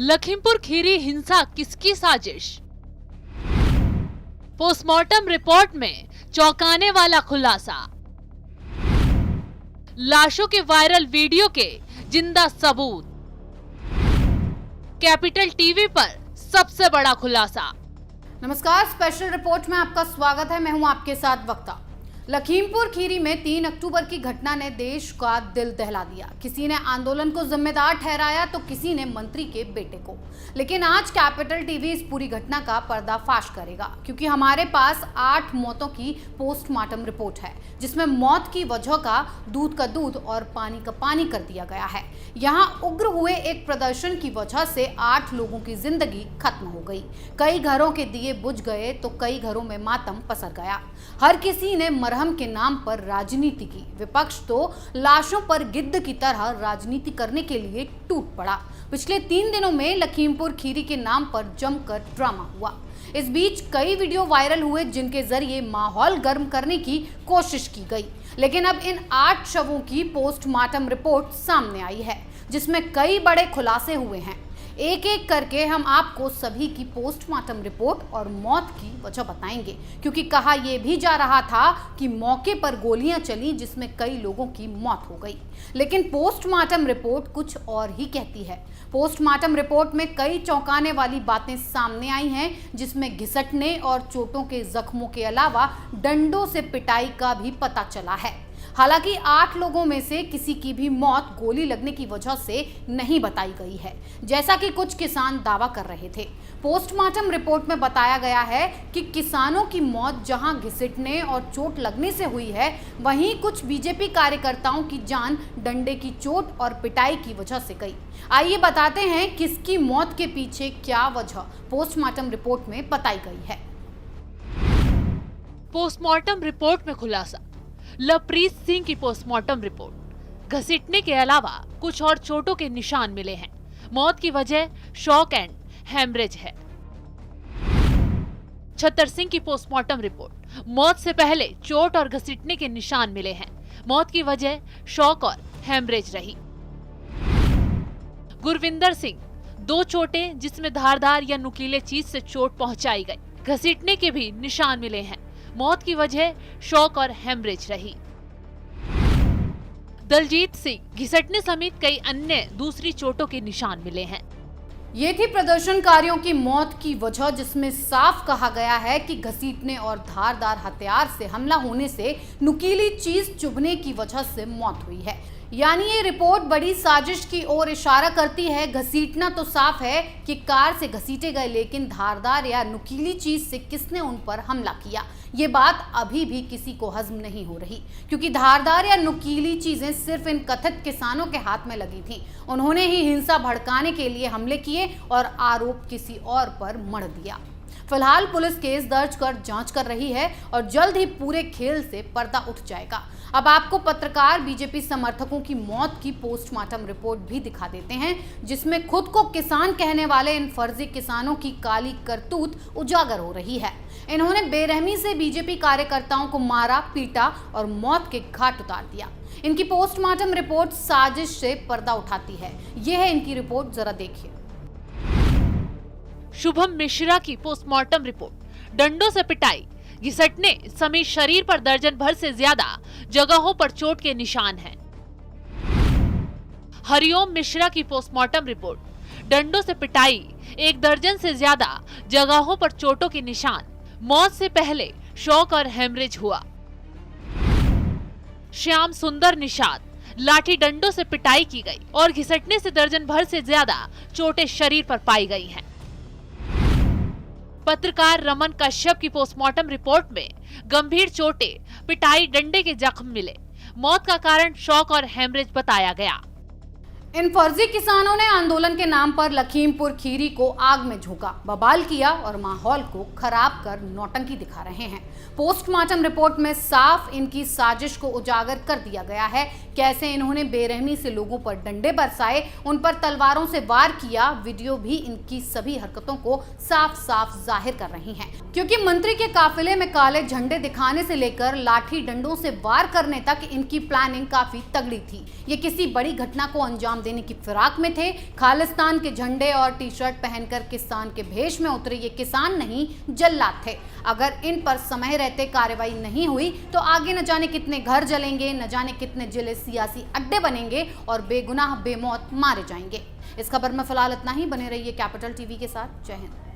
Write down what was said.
लखीमपुर खीरी हिंसा किसकी साजिश? पोस्टमार्टम रिपोर्ट में चौंकाने वाला खुलासा। लाशों के वायरल वीडियो के जिंदा सबूत। कैपिटल टीवी पर सबसे बड़ा खुलासा। नमस्कार, स्पेशल रिपोर्ट में आपका स्वागत है। मैं हूं आपके साथ वक्ता। लखीमपुर खीरी में 3 अक्टूबर की घटना ने देश का दिल दहला दिया। किसी ने आंदोलन को जिम्मेदार ठहराया तो किसी ने मंत्री के बेटे को। लेकिन आज कैपिटल टीवी इस पूरी घटना का पर्दाफाश करेगा, क्योंकि हमारे पास 8 मौतों की पोस्टमार्टम रिपोर्ट है, जिसमें मौत की वजह का दूध का दूध और पानी का पानी कर दिया गया है। यहाँ उग्र हुए एक प्रदर्शन की वजह से 8 लोगों की जिंदगी खत्म हो गई। कई घरों के दिए बुझ गए तो कई घरों में मातम पसर गया। हर किसी ने मरहम के नाम पर राजनीति की। विपक्ष तो लाशों पर गिद्ध की तरह राजनीति करने के लिए टूट पड़ा। पिछले 3 दिनों में लखीमपुर खीरी के नाम पर जमकर ड्रामा हुआ। इस बीच कई वीडियो वायरल हुए जिनके जरिए माहौल गर्म करने की कोशिश की गई। लेकिन अब इन 8 शवों की पोस्टमार्टम रिपोर्ट सामने आई है, जिसमें कई बड़े खुलासे हुए हैं। एक एक करके हम आपको सभी की पोस्टमार्टम रिपोर्ट और मौत की वजह बताएंगे, क्योंकि कहा यह भी जा रहा था कि मौके पर गोलियां चली, जिसमें कई लोगों की मौत हो गई। लेकिन पोस्टमार्टम रिपोर्ट कुछ और ही कहती है। पोस्टमार्टम रिपोर्ट में कई चौंकाने वाली बातें सामने आई हैं, जिसमें घिसटने और चोटों के जख्मों के अलावा डंडों से पिटाई का भी पता चला है। हालांकि 8 लोगों में से किसी की भी मौत गोली लगने की वजह से नहीं बताई गई है, जैसा कि कुछ किसान दावा कर रहे थे। पोस्टमार्टम रिपोर्ट में बताया गया है कि किसानों की मौत जहां घिसटने और चोट लगने से हुई है, वहीं कुछ बीजेपी कार्यकर्ताओं की जान डंडे की चोट और पिटाई की वजह से गई। आइए बताते हैं किसकी मौत के पीछे क्या वजह पोस्टमार्टम रिपोर्ट में बताई गई है। पोस्टमार्टम रिपोर्ट में खुलासा। लवप्रीत सिंह की पोस्टमार्टम रिपोर्ट। घसीटने के अलावा कुछ और चोटों के निशान मिले हैं। मौत की वजह शॉक एंड हेमरेज है। छतर सिंह की पोस्टमार्टम रिपोर्ट। मौत से पहले चोट और घसीटने के निशान मिले हैं। मौत की वजह शॉक और हेमरेज रही। गुरविंदर सिंह, 2 चोटें जिसमें धारदार या नुकीले चीज से चोट पहुंचाई गई। घसीटने के भी निशान मिले हैं। मौत की वजह शॉक और हेमरेज रही। दलजीत सिंह, घिसटने समेत कई अन्य दूसरी चोटों के निशान मिले हैं। ये थी प्रदर्शनकारियों की मौत की वजह, जिसमें साफ कहा गया है कि घसीटने और धारदार हथियार से हमला होने से नुकीली चीज चुभने की वजह से मौत हुई है। यानी ये रिपोर्ट बड़ी साजिश की ओर इशारा करती है। घसीटना तो साफ है कि कार से घसीटे गए, लेकिन धारदार या नुकीली चीज से किसने उन पर हमला किया, ये बात अभी भी किसी को हजम नहीं हो रही, क्योंकि धारदार या नुकीली चीजें सिर्फ इन कथित किसानों के हाथ में लगी थीं। उन्होंने ही हिंसा भड़काने के लिए हमले किए और आरोप किसी और पर मढ़ दिया। फिलहाल पुलिस केस दर्ज कर जांच कर रही है और जल्द ही पूरे खेल से पर्दा उठ जाएगा। अब आपको पत्रकार बीजेपी समर्थकों की मौत की पोस्टमार्टम रिपोर्ट भी दिखा देते हैं, जिसमें खुद को किसान कहने वाले इन फर्जी किसानों की काली करतूत उजागर हो रही है। इन्होंने बेरहमी से बीजेपी कार्यकर्ताओं को मारा, पीटा और मौत के घाट उतार दिया। इनकी पोस्टमार्टम रिपोर्ट साजिश से पर्दा उठाती है। यह है इनकी रिपोर्ट, जरा देखिए। शुभम मिश्रा की पोस्टमार्टम रिपोर्ट। डंडों से पिटाई, घिसटने समेत शरीर पर दर्जन भर से ज्यादा जगहों पर चोट के निशान हैं। हरिओम मिश्रा की पोस्टमार्टम रिपोर्ट। डंडों से पिटाई, 1 दर्जन से ज्यादा जगहों पर चोटों के निशान। मौत से पहले शॉक और हेमरेज हुआ। श्याम सुंदर निषाद, लाठी डंडों से पिटाई की गई और घिसटने से दर्जन भर से ज्यादा चोटें शरीर पर पाई गई हैं। पत्रकार रमन कश्यप की पोस्टमार्टम रिपोर्ट में गंभीर चोटें, पिटाई, डंडे के जख्म मिले। मौत का कारण शॉक और हेमरेज बताया गया। इन फर्जी किसानों ने आंदोलन के नाम पर लखीमपुर खीरी को आग में झोंका, बवाल किया और माहौल को खराब कर नौटंकी दिखा रहे हैं। पोस्टमार्टम रिपोर्ट में साफ इनकी साजिश को उजागर कर दिया गया है। कैसे इन्होंने बेरहमी से लोगों पर डंडे बरसाए, उन पर तलवारों से वार किया। वीडियो भी इनकी सभी हरकतों को साफ साफ जाहिर कर रही हैं। क्योंकि मंत्री के काफिले में काले झंडे दिखाने से लेकर लाठी डंडों से वार करने तक इनकी प्लानिंग काफी तगड़ी थी। ये किसी बड़ी घटना को अंजाम अंजाम देने की फिराक में थे। खालिस्तान के झंडे और टी शर्ट पहनकर किसान के भेष में उतरे ये किसान नहीं, जल्लाद थे। अगर इन पर समय रहते कार्रवाई नहीं हुई तो आगे न जाने कितने घर जलेंगे, न जाने कितने जिले सियासी अड्डे बनेंगे और बेगुनाह बेमौत मारे जाएंगे। इस खबर में फिलहाल इतना ही। बने रहिए कैपिटल टीवी के साथ। जय हिंद।